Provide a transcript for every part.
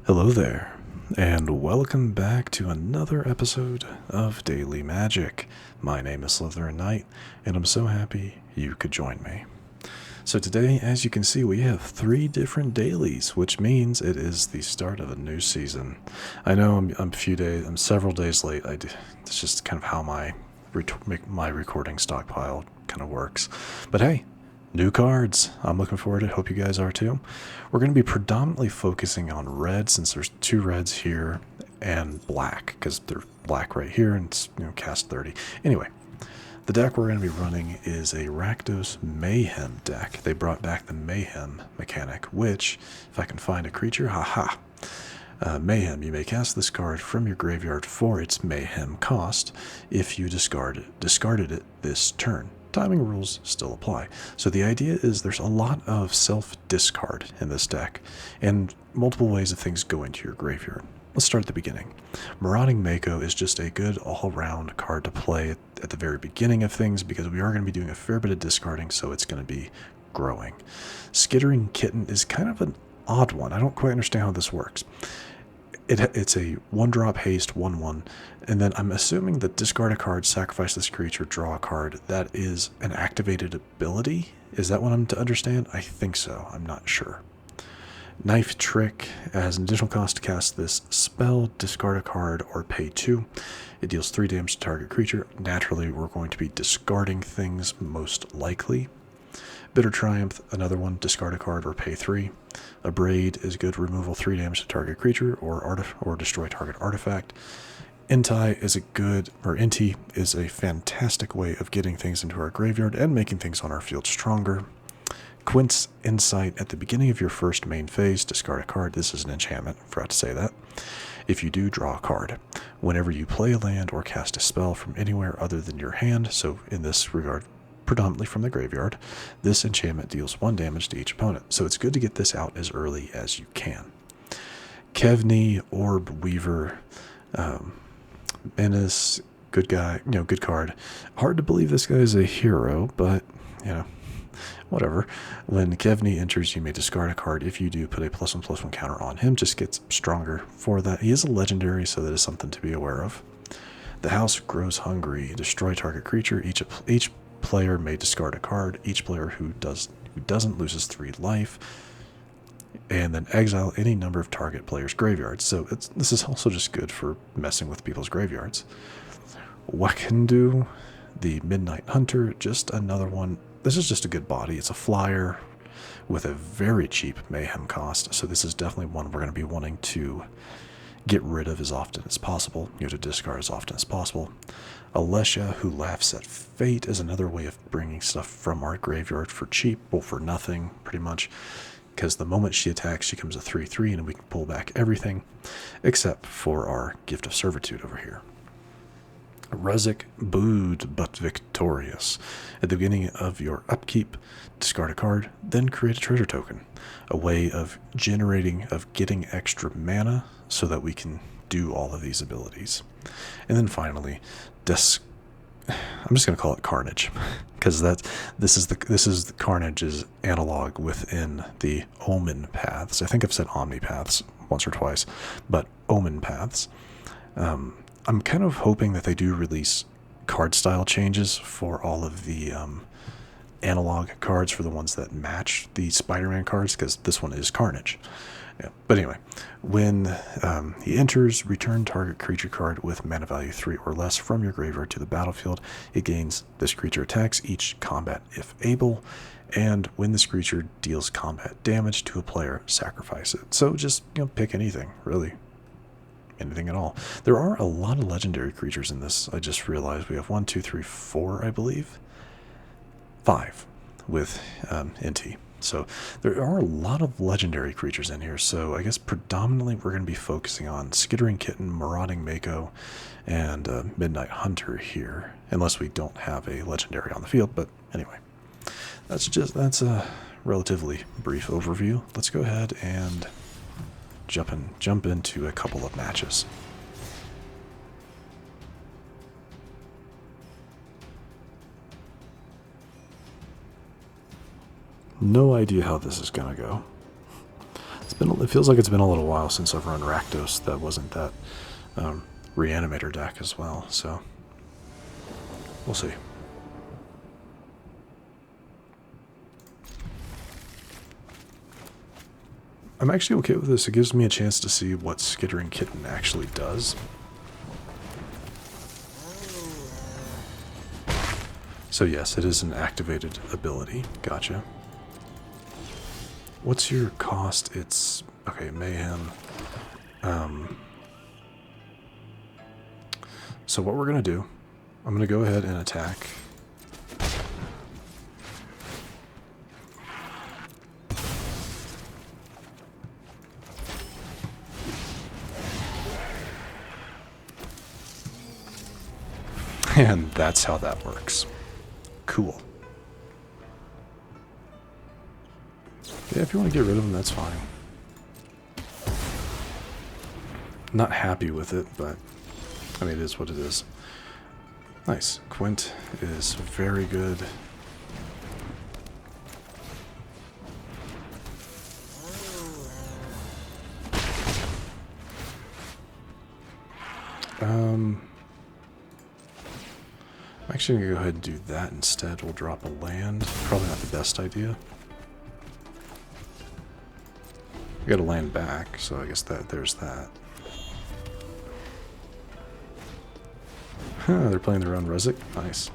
Hello there, and welcome back to another episode of Daily Magic. My name is SlytherinKnight, and I'm so happy you could join me. So today, as you can see, we have 3 different dailies, which means it is the start of a new season. I know I'm several days late. It's just kind of how my recording stockpile kind of works. But hey, new cards. I'm looking forward to it. Hope you guys are too. We're going to be predominantly focusing on red, since there's 2 reds here, and black, because they're black right here, and it's, cast 30. Anyway, the deck we're going to be running is a Rakdos Mayhem deck. They brought back the Mayhem mechanic, which, if I can find a creature, Mayhem, you may cast this card from your graveyard for its Mayhem cost if you discarded it this turn. Timing rules still apply. So the idea is there's a lot of self-discard in this deck, and multiple ways of things go into your graveyard. Let's start at the beginning. Marauding Mako is just a good all-around card to play at the very beginning of things, because we are going to be doing a fair bit of discarding, so it's going to be growing. Skittering Kitten is kind of an odd one. I don't quite understand how this works. It's a 1-drop haste 1/1, and then I'm assuming that discard a card, sacrifice this creature, draw a card. That is an activated ability? Is that what I'm to understand? I think so. I'm not sure. Knife Trick has an additional cost to cast this spell, discard a card, or pay 2. It deals 3 damage to target creature. Naturally, we're going to be discarding things most likely. Bitter Triumph, another one, discard a card or pay 3. Abrade is good, removal 3 damage to target creature or destroy target artifact. Inti is a fantastic way of getting things into our graveyard and making things on our field stronger. Quint's Insight, at the beginning of your first main phase, discard a card. This is an enchantment, forgot to say that. If you do, draw a card. Whenever you play a land or cast a spell from anywhere other than your hand, so in this regard, predominantly from the graveyard, this enchantment deals 1 damage to each opponent. So it's good to get this out as early as you can. Kivni, Orb Weaver, Menace, good guy, good card. Hard to believe this guy is a hero, but, whatever. When Kivni enters, you may discard a card. If you do, put a +1/+1 counter on him. Just gets stronger for that. He is a legendary, so that is something to be aware of. The house grows hungry. Destroy target creature. Each player may discard a card. Each player who doesn't loses 3 life, and then exile any number of target players' graveyards. So this is also just good for messing with people's graveyards. Wekhdu, the Midnight Hunter, just another one. This is just a good body. It's a flyer with a very cheap mayhem cost, so this is definitely one we're going to be wanting to get rid of as often as possible, to discard as often as possible. Alesha, who laughs at fate, is another way of bringing stuff from our graveyard for cheap, well, for nothing, pretty much, because the moment she attacks, she becomes a 3/3, and we can pull back everything, except for our Gift of Servitude over here. Ruzic, booed but victorious. At the beginning of your upkeep, discard a card, then create a treasure token. A way of getting extra mana so that we can do all of these abilities. And then finally, I'm just going to call it Carnage, because this is the Carnage's analog within the Omen paths. I think I've said Omni paths once or twice, but Omen paths. I'm kind of hoping that they do release card style changes for all of the analog cards, for the ones that match the Spider-Man cards, because this one is Carnage. Yeah. But anyway, when he enters, return target creature card with mana value 3 or less from your graveyard to the battlefield. It gains this creature attacks each combat if able, and when this creature deals combat damage to a player, sacrifice it. So just pick anything, really. Anything at all. There are a lot of legendary creatures in this. I just realized we have 1, 2, 3, 4, I believe. 5 with Inti. So there are a lot of legendary creatures in here. So I guess predominantly we're going to be focusing on Skittering Kitten, Marauding Mako, and Midnight Hunter here, unless we don't have a legendary on the field. But anyway, that's a relatively brief overview. Let's go ahead and jump into a couple of matches. No idea how this is gonna go. It's it feels like it's been a little while since I've run Rakdos that wasn't that Reanimator deck as well, so we'll see. I'm actually okay with this. It gives me a chance to see what Skittering Kitten actually does. So yes, it is an activated ability. Gotcha. What's your cost? It's... okay, Mayhem. So what we're going to do, I'm going to go ahead and attack. And that's how that works. Cool. Yeah, if you want to get rid of them, that's fine. Not happy with it, but I mean, it is what it is. Nice. Quint is very good. I'm actually going to go ahead and do that instead. We'll drop a land. Probably not the best idea. We got a land back, so I guess there's that. Huh, they're playing their own Ruzic? Nice.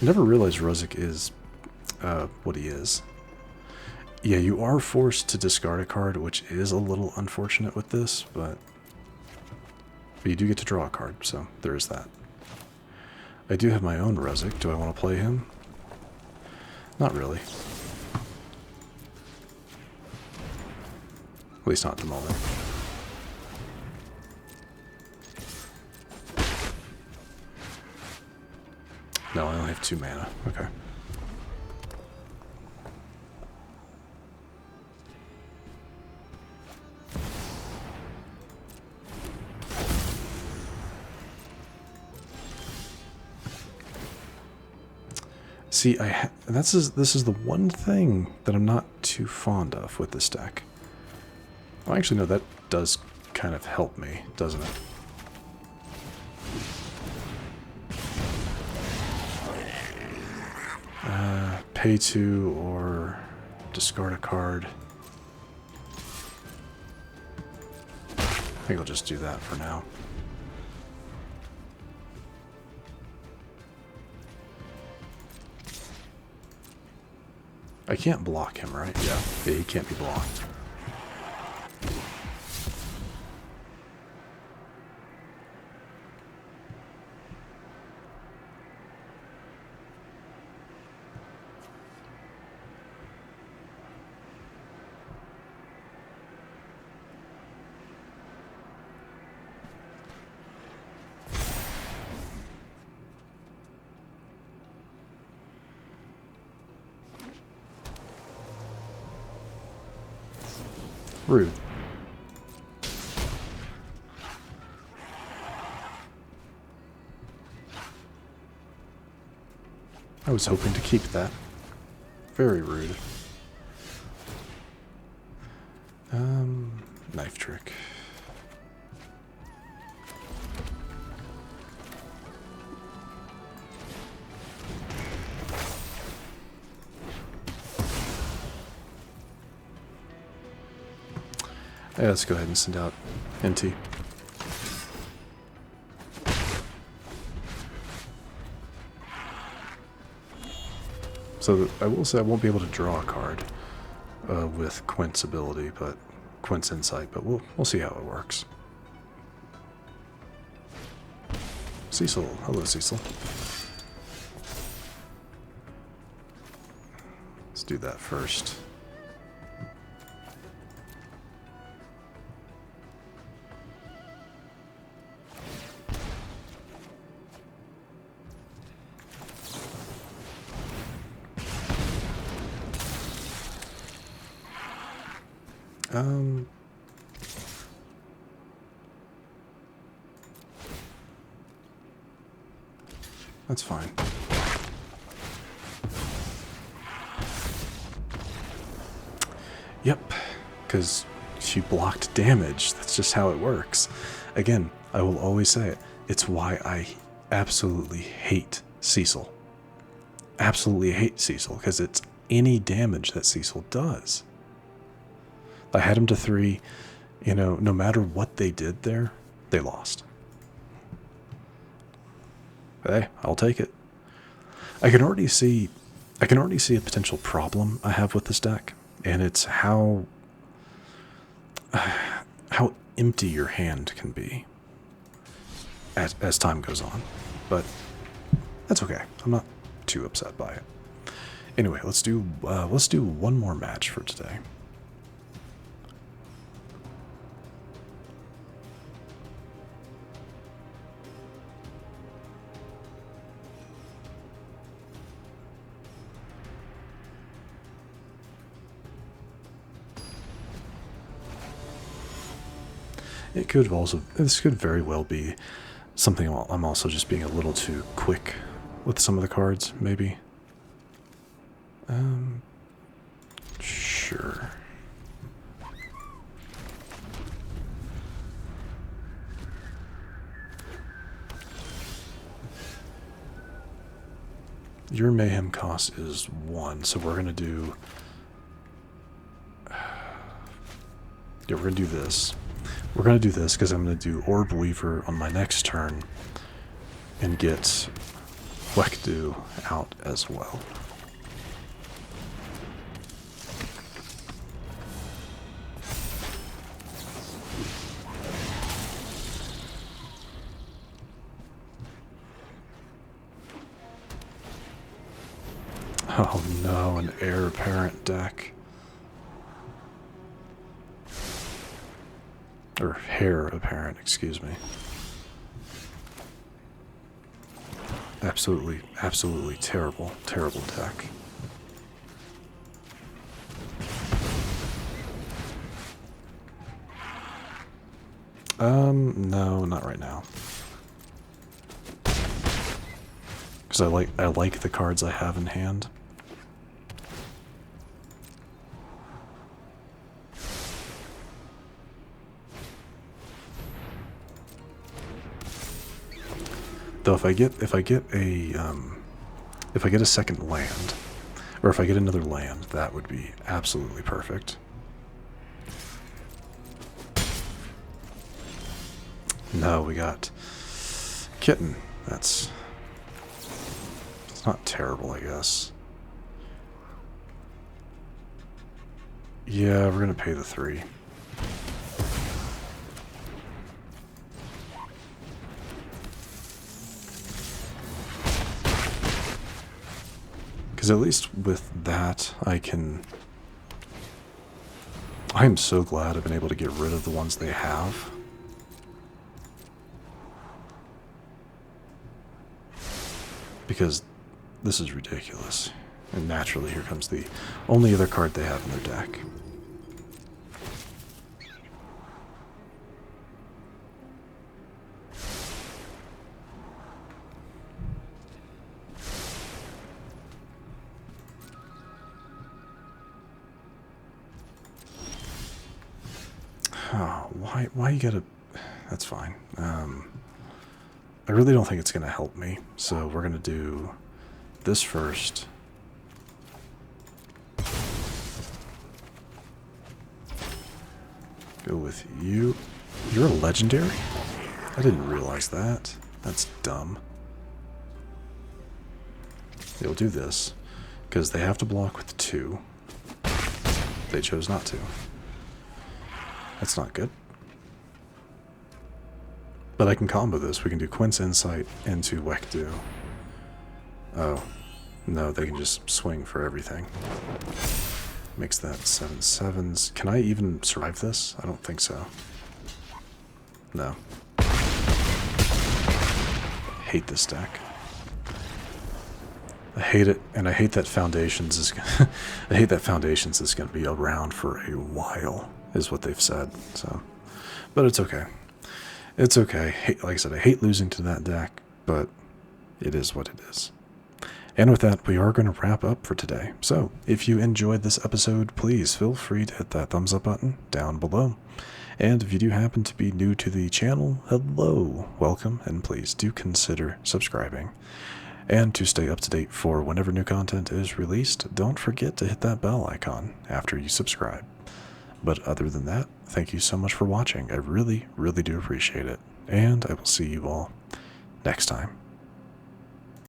I never realized Ruzic is what he is. Yeah, you are forced to discard a card, which is a little unfortunate with this, but you do get to draw a card, so there is that. I do have my own Ruzic. Do I want to play him? Not really. At least not at the moment. No, I only have 2 mana. Okay. See, this is the one thing that I'm not too fond of with this deck. Well, actually, no, that does kind of help me, doesn't it? Pay 2 or discard a card. I think I'll just do that for now. I can't block him, right? Yeah, he can't be blocked. Rude. I was hoping to keep that. Very rude. Knife trick. Yeah, let's go ahead and send out Inti. So I will say I won't be able to draw a card with Quint's ability, but Quint's insight. But we'll see how it works. Cecil, hello Cecil. Let's do that first. That's fine. because she blocked damage. That's just how it works. Again, I will always say it. It's why I absolutely hate Cecil. Absolutely hate Cecil, because it's any damage that Cecil does. I had him to 3, you know, no matter what they did there, they lost. Hey, I'll take it. I can already see a potential problem I have with this deck, and it's how empty your hand can be as time goes on. But that's okay. I'm not too upset by it. Anyway, let's do one more match for today. This could very well be something I'm also just being a little too quick with some of the cards, maybe. Sure. Your mayhem cost is 1, so we're gonna do. Yeah, we're gonna do this. We're going to do this because I'm going to do Orb Weaver on my next turn and get Wekhdu out as well. Oh no, an heir apparent deck. Or hair apparent, excuse me. Absolutely, absolutely terrible, terrible deck. No, not right now. Because I like the cards I have in hand. Though if I get a second land, or if I get another land, that would be absolutely perfect. No, we got Kitten. It's not terrible, I guess. Yeah, we're gonna pay the 3. Because at least with that, I am so glad I've been able to get rid of the ones they have. Because this is ridiculous. And naturally, here comes the only other card they have in their deck. Oh, why you gotta... That's fine. I really don't think it's gonna help me, so we're gonna do this first. Go with you. You're a legendary? I didn't realize that. That's dumb. They'll do this, because they have to block with 2. They chose not to. That's not good. But I can combo this. We can do Quint's Insight into Wekhdu. Oh. No, they can just swing for everything. Makes that 7/7s. Can I even survive this? I don't think so. No. Hate this deck. I hate it, and I hate that Foundations is I hate that Foundations is going to be around for a while, is what they've said. So, but it's okay. It's okay. Like I said, I hate losing to that deck, but it is what it is. And with that, we are going to wrap up for today. So, if you enjoyed this episode, please feel free to hit that thumbs up button down below. And if you do happen to be new to the channel, hello, welcome, and please do consider subscribing. And to stay up to date for whenever new content is released, don't forget to hit that bell icon after you subscribe. But other than that, thank you so much for watching. I really, really do appreciate it. And I will see you all next time.